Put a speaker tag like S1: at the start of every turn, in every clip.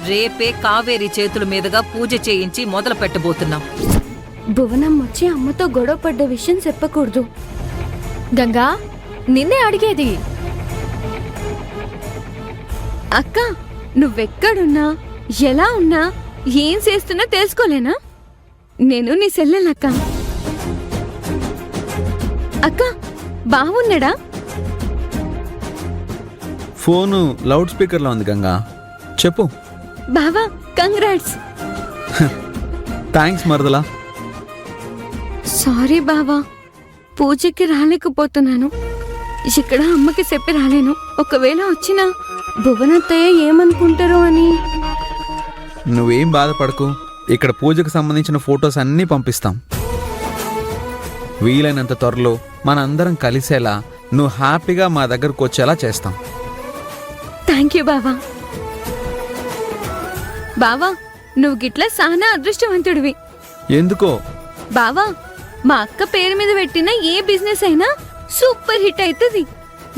S1: రేపే కావేరి చేతుల మీదుగా పూజ చేయించి మొదలు పెట్టబోతున్నాం.
S2: భువనం వచ్చి అమ్మతో గొడవ పడ్డ విషయం చెప్పకూడదు.
S3: గంగా, నిన్నే అడిగేది.
S2: అక్క, నువ్వెక్కడున్నా ఎలా ఉన్నా ఏం చేస్తున్నా తెలుసుకోలేనా? నేను నీ సెల్లెలక్క. అక్క, బావున్నాడా?
S4: ఫోను లౌడ్ స్పీకర్లో ఉంది గంగా, చెప్పు.
S2: బావా, కంగ్రాట్స్.
S4: థ్యాంక్స్ మరదలా.
S2: సారీ బావా, పూజకి రాలేకపోతున్నాను. ఇక్కడ అమ్మకి చెప్పి రాలేను. ఒకవేళ వచ్చినా భువనత్తయ్య ఏమనుకుంటారో అని.
S4: నువ్వేం బాధపడకు, ఇక్కడ పూజకు సంబంధించిన ఫొటోస్ అన్నీ పంపిస్తాం. వీలైనంత త్వరలో మనందరం కలిసేలా నువ్వు హ్యాపీగా మా దగ్గరకు వచ్చేలా చేస్తాం.
S2: థ్యాంక్ యూ బావా. బావా, నువ్వు గిట్లా చాలా అదృష్టవంతుడివి.
S4: ఎందుకో?
S2: బావా, మా అక్క పేరు మీద పెట్టిన ఏ బిజినెస్ అయినా సూపర్ హిట్ అవుతుంది.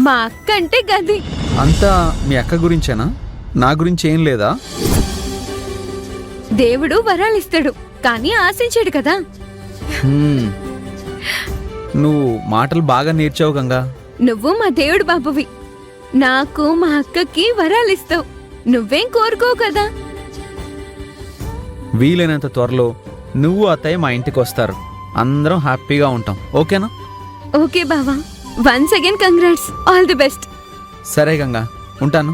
S2: మా అక్క అంటే గది.
S4: అంతా మీ అక్క గురించేనా? నా గురించి ఏం లేదా?
S2: దేవుడు వరాలిస్తాడు కానీ ఆశించాడు కదా.
S4: నువ్వు మాటలు బాగా నేర్చావు గంగా.
S2: నువ్వు మా దేవుడు బాబువి. నాకు మా అక్కకి వరాలిస్తావు. నువ్వేం కోరుకోవు కదా.
S4: వీలైనంత త్వరలో నువ్వు అత్తయ్య మా ఇంటికి వస్తారు. అందరం హ్యాపీగా ఉంటాం. ఓకేనా?
S2: ఓకే బావా, once again congrats, all the best.
S4: సరే గంగా, ఉంటాను.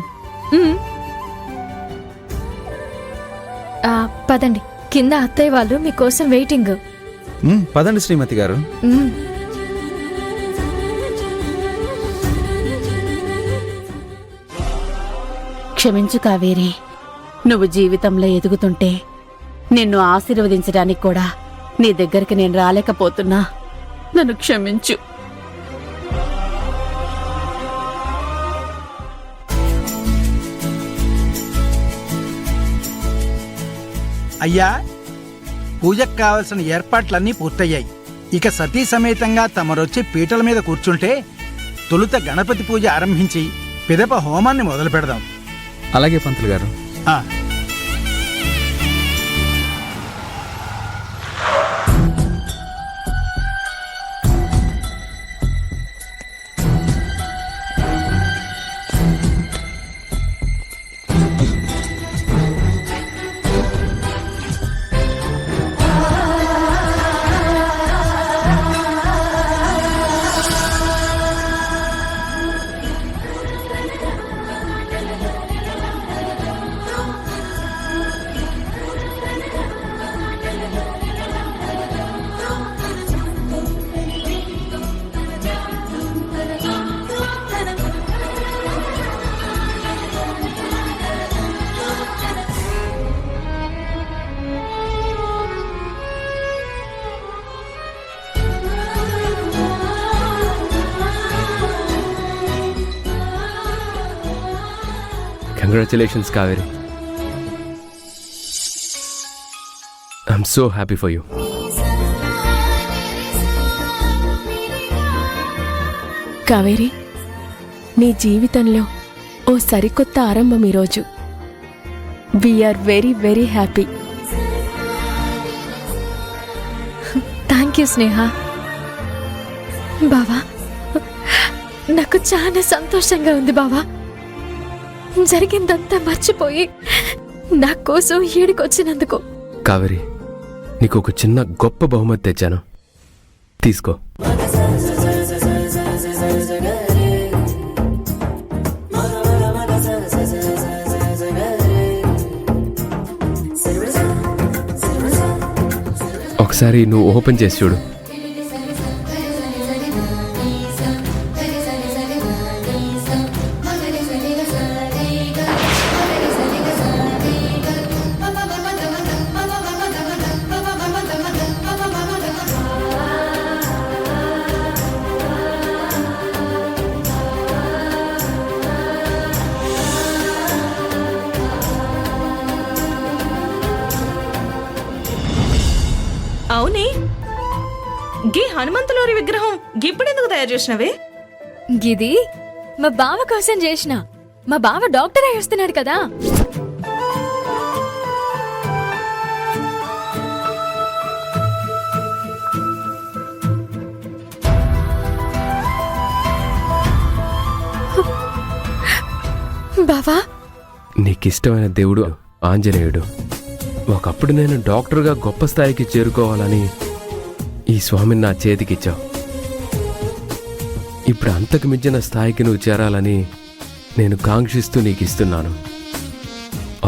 S3: పదండి, కింద అత్తయ్య వాళ్ళు మీకోసం వెయిటింగ్.
S4: పదండి శ్రీమతి గారు.
S5: క్షమించు కావేరి, నువ్వు జీవితంలో ఎదుగుతుంటే నిన్ను ఆశీర్వదించడానికి కూడా నీ దగ్గరికి నేను రాలేకపోతున్నా. నన్ను క్షమించు.
S6: అయ్యా, పూజకు కావలసిన ఏర్పాట్లన్నీ పూర్తయ్యాయి. ఇక సతీ సమేతంగా తమరొచ్చి పీటల మీద కూర్చుంటే తొలుత గణపతి పూజ ఆరంభించి పిదప హోమాన్ని మొదలు పెడదాం.
S4: అలాగే పంతులు గారు.
S7: Congratulations, Kaveri. I'm so happy for you.
S3: Kaveri, నీ జీవితంలో ఓ సరికొత్త ఆరంభం ఈరోజు. We are very very happy. Thank you Sneha. బావా, నాకు చాలా సంతోషంగా ఉంది బావా. జరిగిందంతా మర్చిపోయి నా కోసం ఏడికొచ్చినందుకు.
S7: కావేరి, నీకు ఒక చిన్న గొప్ప బహుమతి తెచ్చాను, తీసుకో. ఒకసారి నువ్వు ఓపెన్ చేసి చూడు.
S8: అవునే, గీ హనుమంతులోరి విగ్రహం గిప్పుడెందుకు తయారు చేసినవే?
S3: గిది మా బావ కోసం చేసిన. మా బావ డాక్టర్ అయి వస్తున్నాడు కదా.
S7: నీకిష్టమైన దేవుడు ఆంజనేయుడు. ఒకప్పుడు నేను డాక్టర్గా గొప్ప స్థాయికి చేరుకోవాలని ఈ స్వామిని నా చేతికిచ్చావు. ఇప్పుడు అంతకు మించిన స్థాయికి నువ్వు చేరాలని నేను కాంక్షిస్తూ నీకు ఇస్తున్నాను.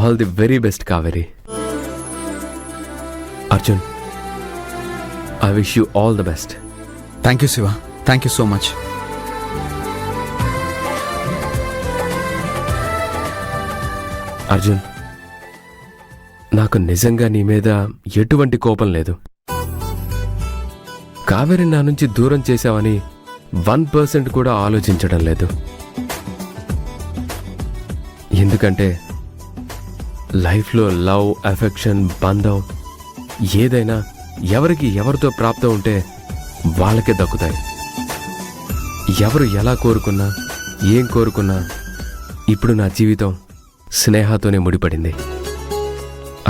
S7: All the very best Kaveri. Arjun, I wish you all the best.
S4: Thank you Shiva, thank you so much.
S7: Arjun, నాకు నిజంగా నీ మీద ఎటువంటి కోపం లేదు. కావేరి నా నుంచి దూరం చేశావని 1% కూడా ఆలోచించడం లేదు. ఎందుకంటే లైఫ్లో లవ్, అఫెక్షన్, బంధం ఏదైనా ఎవరికి ఎవరితో ప్రాప్తం ఉంటే వాళ్ళకే దక్కుతాయి. ఎవరు ఎలా కోరుకున్నా, ఏం కోరుకున్నా ఇప్పుడు నా జీవితం స్నేహతోనే ముడిపడింది.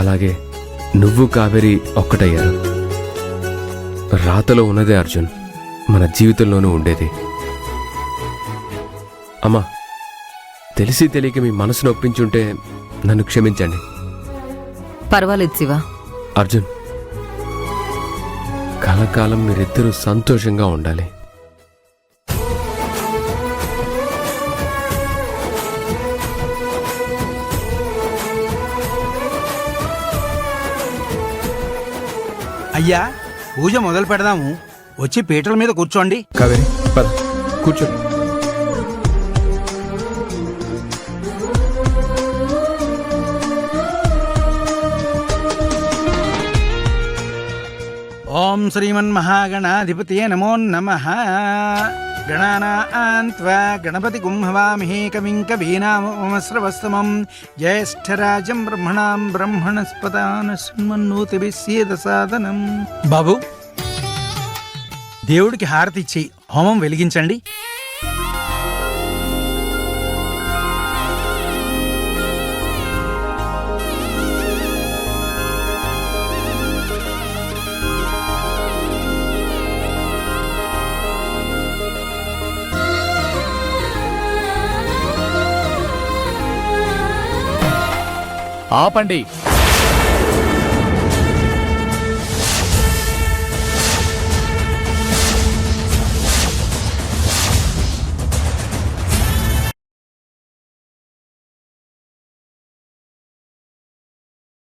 S7: అలాగే నువ్వు కావేరి ఒక్కటయ్యారు. రాతలో ఉన్నదే అర్జున్ మన జీవితంలోనూ ఉండేది. అమ్మా, తెలిసి తెలియక మీ మనసును ఒప్పించుంటే నన్ను క్షమించండి.
S1: పర్వాలేదు శివ.
S7: అర్జున్, కలకాలం మీరిద్దరూ సంతోషంగా ఉండాలి.
S6: అయ్యా, పూజ మొదలు పెడదాము. వచ్చి పీటల మీద కూర్చోండి.
S4: కావేరి పద, కూర్చో.
S6: ఓం శ్రీమన్మహాగణాధిపతయే నమో నమః. గణానాన్త్వా గణపతిగుం హవామహే కవిం కవీనామశ్రవస్తమం జ్యేష్ఠరాజం బ్రహ్మణాం బ్రహ్మణస్పతాన శృణ్వన్నోతిభిः సేదసాదనం. బాబు, దేవుడికి హారతి ఇచ్చి హోమం వెలిగించండి.
S9: ఆపండి.